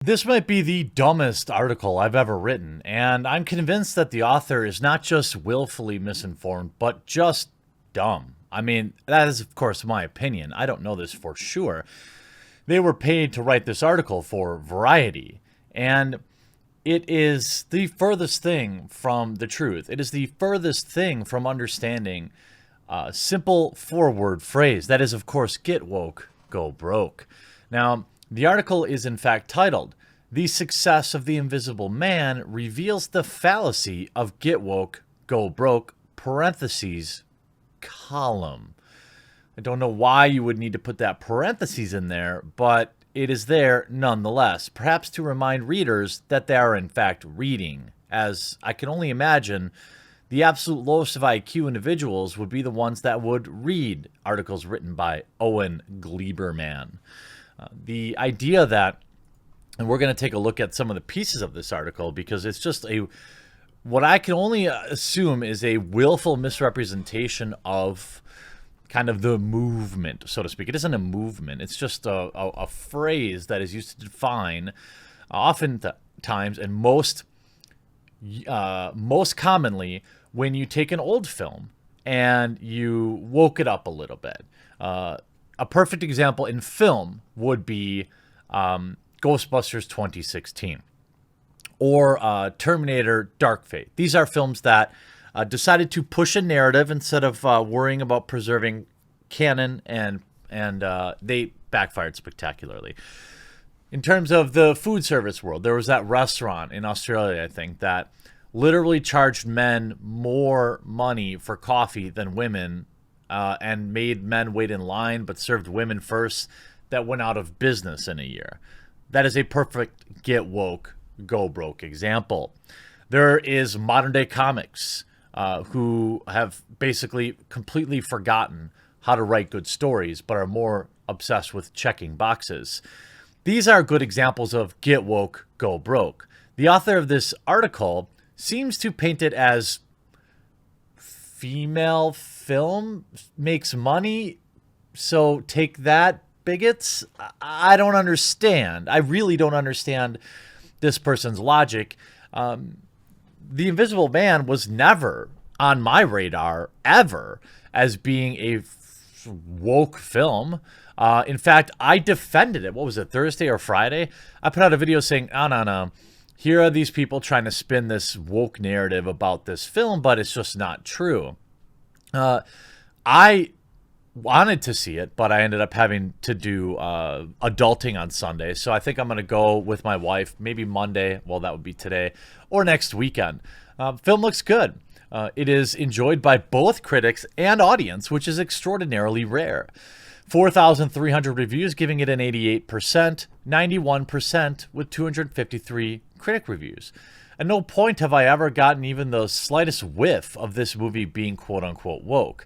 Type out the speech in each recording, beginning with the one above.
This might be the dumbest article I've ever written, and I'm convinced that the author is not just willfully misinformed, but just dumb. I mean, that is, of course, my opinion. I don't know this for sure. They were paid to write this article for Variety, and it is the furthest thing from the truth. It is the furthest thing from understanding a simple four-word phrase. That is, of course, get woke, go broke. Now, the article is in fact titled, "The Success of the Invisible Man Reveals the Fallacy of Get Woke, Go Broke, parentheses, column." I don't know why you would need to put that parentheses in there, but it is there nonetheless, perhaps to remind readers that they are in fact reading, as I can only imagine the absolute lowest of IQ individuals would be the ones that would read articles written by Owen Gleiberman. The idea that, and we're going to take a look at some of the pieces of this article because it's just what I can only assume is a willful misrepresentation of kind of the movement, so to speak. It isn't a movement. It's just a phrase that is used to define oftentimes and most commonly when you take an old film and you woke it up a little bit. A perfect example in film would be Ghostbusters 2016 or Terminator Dark Fate. These are films that decided to push a narrative instead of worrying about preserving canon, and they backfired spectacularly. In terms of the food service world, there was that restaurant in Australia, I think, that literally charged men more money for coffee than women, and made men wait in line but served women first, that went out of business in a year. That is a perfect get woke, go broke example. There is modern day comics who have basically completely forgotten how to write good stories but are more obsessed with checking boxes. These are good examples of get woke, go broke. The author of this article seems to paint it as female film makes money, so take that, bigots. I don't understand. I really don't understand this person's logic. The Invisible Man was never on my radar ever as being a woke film. In fact, I defended it. What was it, Thursday or Friday? I put out a video saying, oh, no. Here are these people trying to spin this woke narrative about this film, but it's just not true. I wanted to see it, but I ended up having to do adulting on Sunday. So I think I'm going to go with my wife, maybe Monday. Well, that would be today, or next weekend. Film looks good. It is enjoyed by both critics and audience, which is extraordinarily rare. 4,300 reviews, giving it an 88%, 91% with 253 critic reviews. At no point have I ever gotten even the slightest whiff of this movie being quote-unquote woke.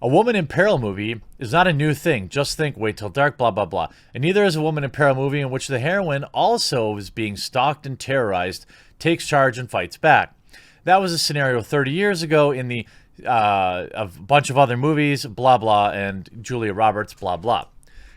A woman in peril movie is not a new thing. Just think Wait Till Dark, blah, blah, blah. And neither is a woman in peril movie in which the heroine also is being stalked and terrorized, takes charge, and fights back. That was a scenario 30 years ago in the a bunch of other movies, blah, blah, and Julia Roberts, blah, blah.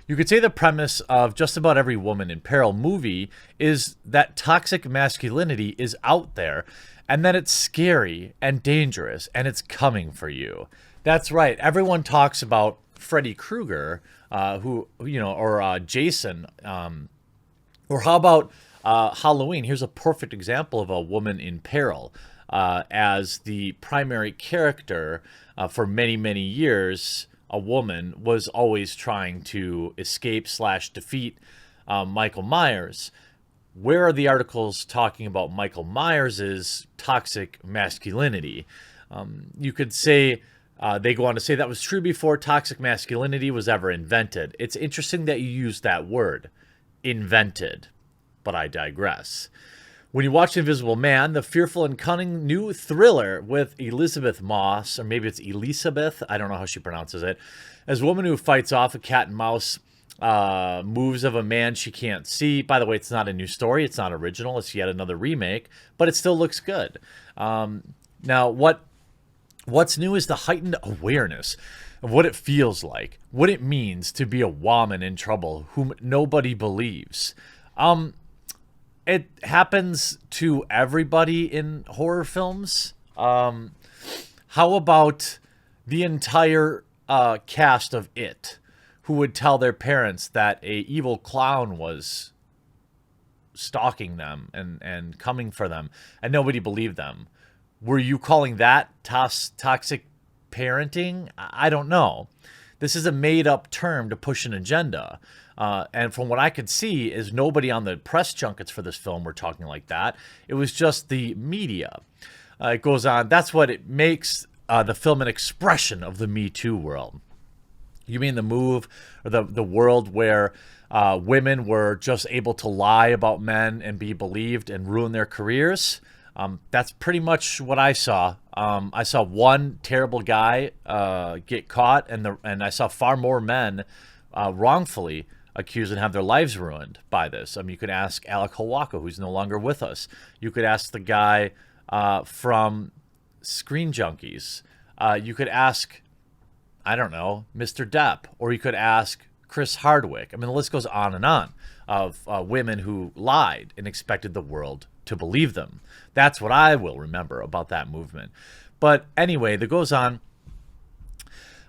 You could say the premise of just about every woman in peril movie is that toxic masculinity is out there and that it's scary and dangerous and it's coming for you. That's right. Everyone talks about Freddy Krueger, or Jason, or how about Halloween? Here's a perfect example of a woman in peril. As the primary character for many, many years, a woman was always trying to escape/defeat Michael Myers. Where are the articles talking about Michael Myers' toxic masculinity? You could say, they go on to say that was true before toxic masculinity was ever invented. It's interesting that you use that word, invented, but I digress. When you watch Invisible Man, the fearful and cunning new thriller with Elizabeth Moss, or maybe it's Elizabeth, I don't know how she pronounces it, as a woman who fights off a cat and mouse moves of a man she can't see. By the way, it's not a new story. It's not original. It's yet another remake, but it still looks good. Now, what's new is the heightened awareness of what it feels like, what it means to be a woman in trouble whom nobody believes. it happens to everybody in horror films. How about the entire cast of It, who would tell their parents that a evil clown was stalking them and coming for them, and nobody believed them? Were you calling that toxic parenting? I don't know. This is a made-up term to push an agenda. And from what I could see is nobody on the press junkets for this film were talking like that. It was just the media. It goes on. That's what it makes the film an expression of the MeToo world. You mean the move or the world where women were just able to lie about men and be believed and ruin their careers? That's pretty much what I saw. I saw one terrible guy get caught, and I saw far more men wrongfully accused and have their lives ruined by this. You could ask Alec Holwaka, who's no longer with us. You could ask the guy from Screen Junkies. You could ask, I don't know, Mr. Depp, or you could ask Chris Hardwick. The list goes on and on of women who lied and expected the world to believe them. That's what I will remember about that movement. But anyway, that goes on.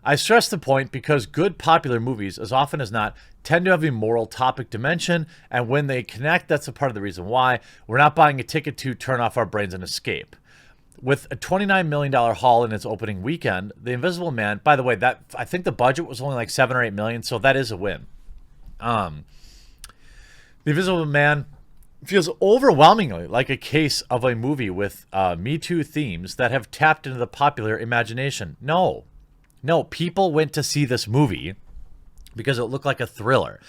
I stress the point because good popular movies, as often as not, tend to have a moral topic dimension, and when they connect, that's a part of the reason why we're not buying a ticket to turn off our brains and escape. With a $29 million haul in its opening weekend, The Invisible Man, by the way, that I think the budget was only like $7 or $8 million, so that is a win. The Invisible Man feels overwhelmingly like a case of a movie with Me Too themes that have tapped into the popular imagination. No, people went to see this movie because it looked like a thriller.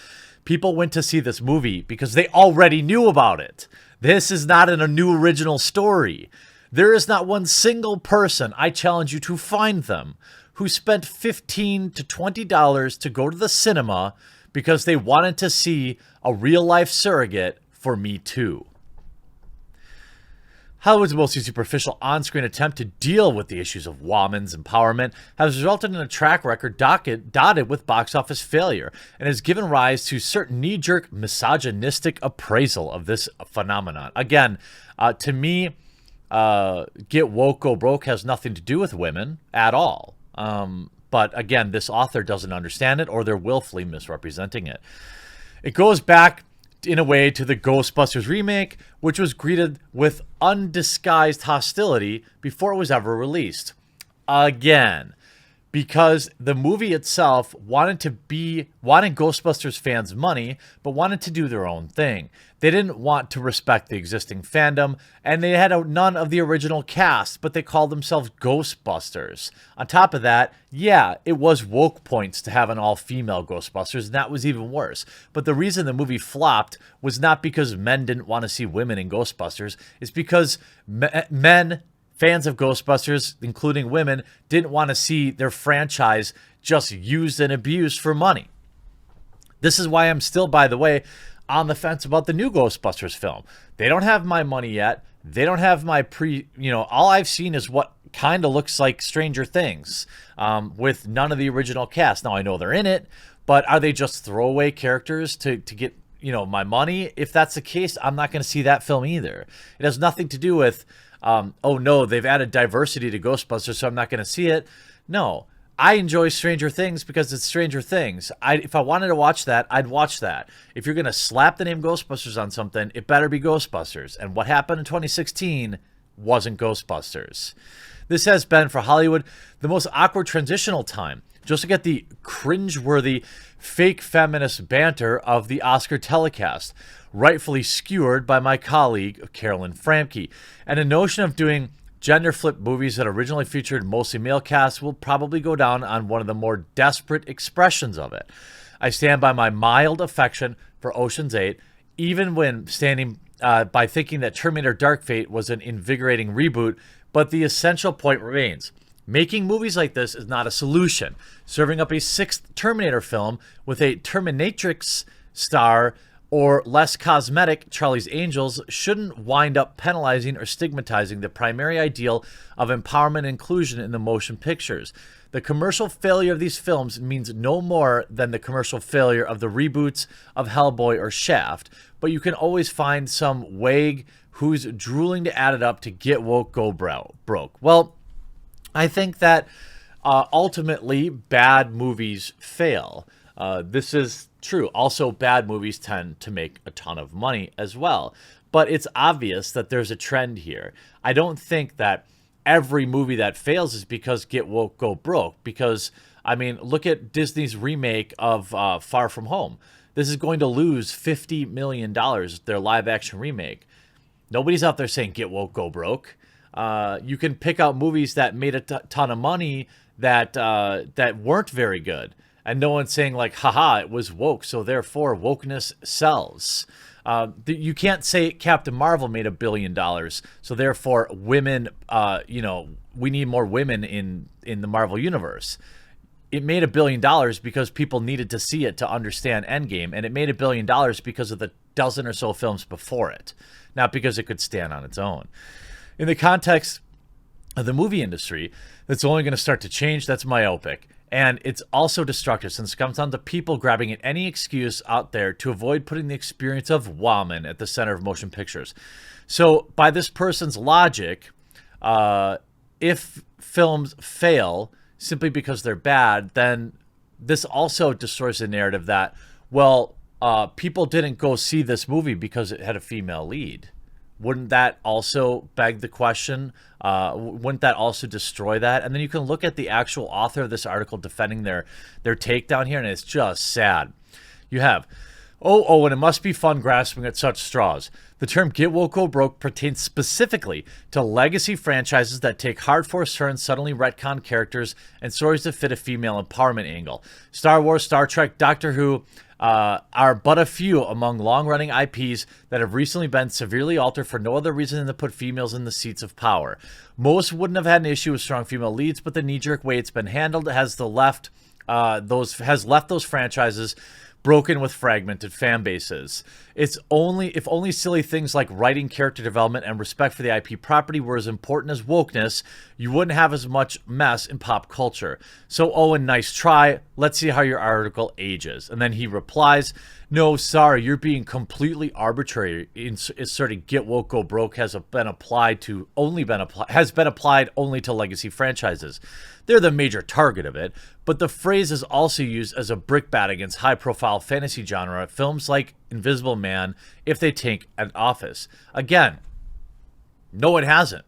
People went to see this movie because they already knew about it. This is not a new original story. There is not one single person, I challenge you to find them, who spent $15 to $20 to go to the cinema because they wanted to see a real-life surrogate for Me Too. Hollywood's mostly superficial on-screen attempt to deal with the issues of women's empowerment has resulted in a track record dotted with box office failure and has given rise to certain knee-jerk misogynistic appraisal of this phenomenon. Again, to me, get woke, go broke has nothing to do with women at all. But again, this author doesn't understand it, or they're willfully misrepresenting it. It goes back in a way to the Ghostbusters remake, which was greeted with undisguised hostility before it was ever released. Again, because the movie itself wanted Ghostbusters fans' money, but wanted to do their own thing. They didn't want to respect the existing fandom, and they had none of the original cast, but they called themselves Ghostbusters. On top of that, yeah, it was woke points to have an all-female Ghostbusters, and that was even worse. But the reason the movie flopped was not because men didn't want to see women in Ghostbusters. It's because men, fans of Ghostbusters, including women, didn't want to see their franchise just used and abused for money. This is why I'm still, by the way, on the fence about the new Ghostbusters film. They don't have my money yet. They don't have my all I've seen is what kind of looks like Stranger Things, with none of the original cast. Now, I know they're in it, but are they just throwaway characters to get, my money? If that's the case, I'm not going to see that film either. It has nothing to do with, oh no, they've added diversity to Ghostbusters, so I'm not going to see it. No. I enjoy Stranger Things because it's Stranger Things. If I wanted to watch that, I'd watch that. If you're going to slap the name Ghostbusters on something, it better be Ghostbusters. And what happened in 2016 wasn't Ghostbusters. This has been, for Hollywood, the most awkward transitional time. Just look at the cringeworthy fake feminist banter of the Oscar telecast, rightfully skewered by my colleague, Carolyn Framke. And the notion of doing gender flip movies that originally featured mostly male casts will probably go down on one of the more desperate expressions of it. I stand by my mild affection for Ocean's 8, even when standing by thinking that Terminator Dark Fate was an invigorating reboot, but the essential point remains. Making movies like this is not a solution. Serving up a sixth Terminator film with a Terminatrix star or less cosmetic Charlie's Angels shouldn't wind up penalizing or stigmatizing the primary ideal of empowerment and inclusion in the motion pictures. The commercial failure of these films means no more than the commercial failure of the reboots of Hellboy or Shaft, but you can always find some wag who's drooling to add it up to get woke, go broke. Well, I think that ultimately bad movies fail. This is true. Also, bad movies tend to make a ton of money as well. But it's obvious that there's a trend here. I don't think that every movie that fails is because get woke, go broke. Because, I mean, look at Disney's remake of Far From Home. This is going to lose $50 million, their live action remake. Nobody's out there saying get woke, go broke. You can pick out movies that made a ton of money that weren't very good. And no one's saying like, haha, it was woke, so therefore wokeness sells. You can't say Captain Marvel made $1 billion, so therefore women, we need more women in the Marvel universe. It made $1 billion because people needed to see it to understand Endgame, and it made $1 billion because of the dozen or so films before it, not because it could stand on its own. In the context of the movie industry, that's only going to start to change. That's myopic. And it's also destructive since it comes down to people grabbing at any excuse out there to avoid putting the experience of woman at the center of motion pictures. So by this person's logic, if films fail simply because they're bad, then this also destroys the narrative that, well, people didn't go see this movie because it had a female lead. Wouldn't that also beg the question? Wouldn't that also destroy that? And then you can look at the actual author of this article defending their take down here, and it's just sad. You have, and it must be fun grasping at such straws. The term get woke, go broke pertains specifically to legacy franchises that take hard-forced turns, suddenly retcon characters, and stories that fit a female empowerment angle. Star Wars, Star Trek, Doctor Who, are but a few among long-running IPs that have recently been severely altered for no other reason than to put females in the seats of power. Most wouldn't have had an issue with strong female leads, but the knee-jerk way it's been handled has left those franchises broken with fragmented fan bases. If only silly things like writing, character development, and respect for the IP property were as important as wokeness, you wouldn't have as much mess in pop culture. So Owen, nice try. Let's see how your article ages. And then he replies, no, sorry, you're being completely arbitrary. Inserting get woke, go broke has been applied only to legacy franchises. They're the major target of it, but the phrase is also used as a brickbat against high-profile fantasy genre films like Invisible Man if they take an office. Again, no, it hasn't.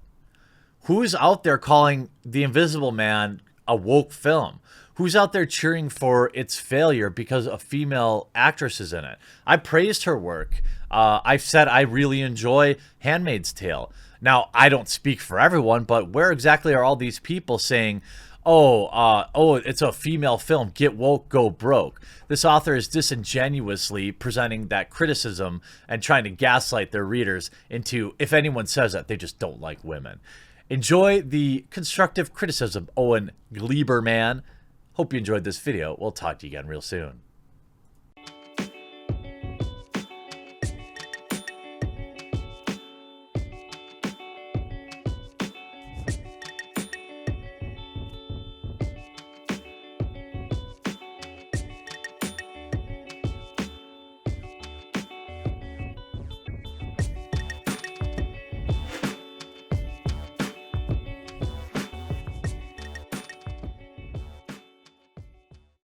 Who's out there calling The Invisible Man a woke film? Who's out there cheering for its failure because a female actress is in it? I praised her work. I've said I really enjoy Handmaid's Tale. Now, I don't speak for everyone, but where exactly are all these people saying, it's a female film, get woke, go broke? This author is disingenuously presenting that criticism and trying to gaslight their readers into, if anyone says that, they just don't like women. Enjoy the constructive criticism, Owen Gleiberman. Hope you enjoyed this video. We'll talk to you again real soon.